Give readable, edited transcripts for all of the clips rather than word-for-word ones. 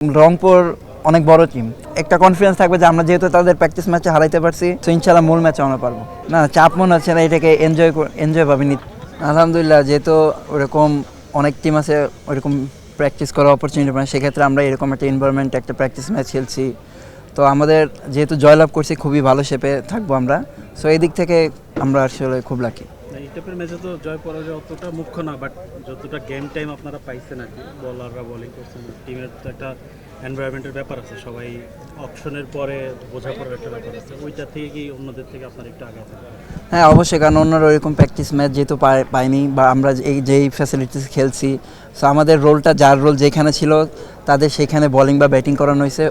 রংপুর অনেক বড় টিম, একটা কনফিডেন্স থাকবে যে আমরা যেহেতু তাদের প্র্যাকটিস ম্যাচে হারাইতে পারছি, তো ইনশাল্লাহ মূল ম্যাচে আমরা পারবো। না, চাপ মনে হচ্ছে না, এটাকে এনজয় ভাবে নিচ্ছি। আলহামদুলিল্লাহ, যেহেতু ওরকম অনেক টিম আছে ওরকম প্র্যাকটিস করার অপরচুনিটি পায়, সেক্ষেত্রে আমরা এরকম একটা এনভায়রনমেন্ট একটা প্র্যাকটিস ম্যাচ খেলছি। তো আমাদের যেহেতু জয়লাভ করছি, খুবই ভালো শেপে থাকবো আমরা। সো এই দিক থেকে আমরা আসলে খুব লাকি। এই টাইপের ম্যাচে তো জয় পরাজয় অতটা মুখ্য না, বাট যতটা গেম টাইম আপনারা পাইছেন আর কি, বলাররা বোলিং করছেন, টিমের তো একটা এনভায়রনমেন্টের ব্যাপার আছে, সবাই অপশনের পরে বোঝাপড়ার একটা ব্যাপার আছে, ওইটা থেকে কি অন্যদের থেকে আপনার একটু আগে আছে? হ্যাঁ, অবশ্যই, কারণ অন্যরা ওইরকম প্র্যাকটিস ম্যাচ যেহেতু পাইনি বা আমরা যেই ফ্যাসিলিটিস খেলছি, সো আমাদের রোলটা যার রোল যেখানে ছিল তাদের সেখানে বোলিং বা ব্যাটিং করানো হয়েছে।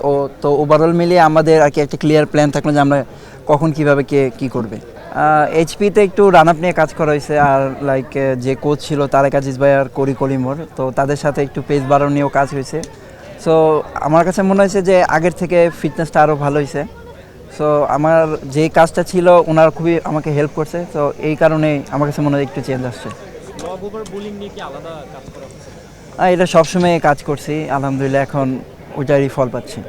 তো ওভারঅল মিলিয়ে আমাদের আর কি একটা ক্লিয়ার প্ল্যান থাকলো যে আমরা কখন কীভাবে কে কী করবে। এইচপিতে একটু রান আপ নিয়ে কাজ করা হয়েছে, আর লাইক যে কোচ ছিল তারেক আজিজ ভাই আর কলিমোর, তো তাদের সাথে একটু পেস বাড়ানো নিয়েও কাজ হয়েছে। সো আমার কাছে মনে হয়েছে যে আগের থেকে ফিটনেসটা আরও ভালো হয়েছে। সো আমার যে কাজটা ছিল ওনারা খুবই আমাকে হেল্প করছে, তো এই কারণে আমার কাছে মনে হয় একটু চেঞ্জ আসছে। এটা সবসময় কাজ করছি, আলহামদুলিল্লাহ এখন ওইটারই ফল পাচ্ছি।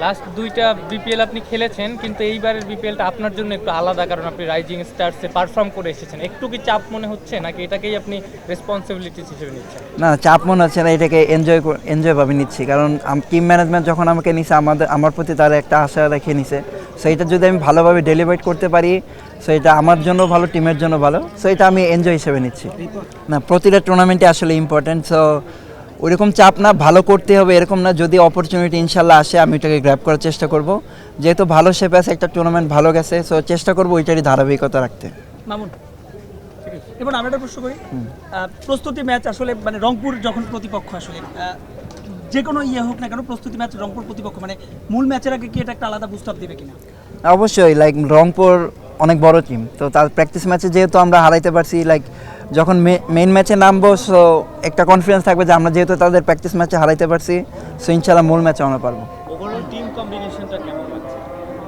লাস্ট দুইটা বিপিএল আপনি খেলেছেন, কিন্তু এইবারের বিপিএলটা আপনার জন্য একটু আলাদা, কারণ আপনি রাইজিং স্টারসে পারফর্ম করে এসেছেন। একটু কি চাপ মনে হচ্ছে, নাকি এটাকেই আপনি রেসপন্সিবিলিটিস হিসেবে নিচ্ছেন? না, চাপ মনে হচ্ছে না, এটাকে এনজয় ভাবে নিচ্ছি, কারণ টিম ম্যানেজমেন্ট যখন আমাকে নিছে, আমার প্রতি তারা একটা আশা রেখে নিছে। সো এটা যদি আমি ভালোভাবে ডেলিভার করতে পারি, সো এটা আমার জন্য ভালো, টিমের জন্য ভালো। সো এটা আমি এনজয় হিসেবে নিচ্ছি। না, প্রতিটা টুর্নামেন্টে আসলে ইম্পর্টেন্ট। সো ওইরকম চাপ না, ভালো করতে হবে এরকম না, যদি অপরচুনিটি ইনশাল্লাহ আসে আমি ওইটাকে গ্র্যাব করার চেষ্টা করব। যেহেতু ভালো শেপে আছে, একটা টুর্নামেন্ট ভালো গেছে, সো চেষ্টা করবো ওইটারই ধারাবাহিকতা রাখতে। মামুন, এবার আমি একটা প্রশ্ন করি। প্রস্তুতি ম্যাচ আসলে মানে রংপুর যখন প্রতিপক্ষ, আসলে যে কোনো হোক না কেন, প্রস্তুতি ম্যাচ রংপুর প্রতিপক্ষ, মানে মূল ম্যাচের আগে কি এটা একটা আলাদা বুস্ট আপ দেবে কিনা? অবশ্যই, লাইক রংপুর অনেক বড় টিম, তো তার প্র্যাকটিস ম্যাচে যেহেতু আমরা হারাইতে পারছি, লাইক যখন মেইন ম্যাচে নামবো, সো একটা কনফিডেন্স থাকবে যে আমরা যেহেতু তাদের প্র্যাকটিস ম্যাচে হারাইতে পারছি, সো ইনশাল্লাহ মূল ম্যাচে আমরা পারবো। ওভারঅল টিম কম্বিনেশনটা কেমন লাগছে?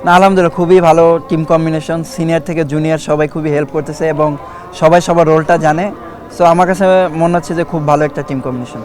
না, আলহামদুলিল্লাহ খুবই ভালো টিম কম্বিনেশন, সিনিয়র থেকে জুনিয়র সবাই খুবই হেল্প করতেছে এবং সবাই সবার রোলটা জানে। সো আমার কাছে মনে হচ্ছে যে খুব ভালো একটা টিম কম্বিনেশন।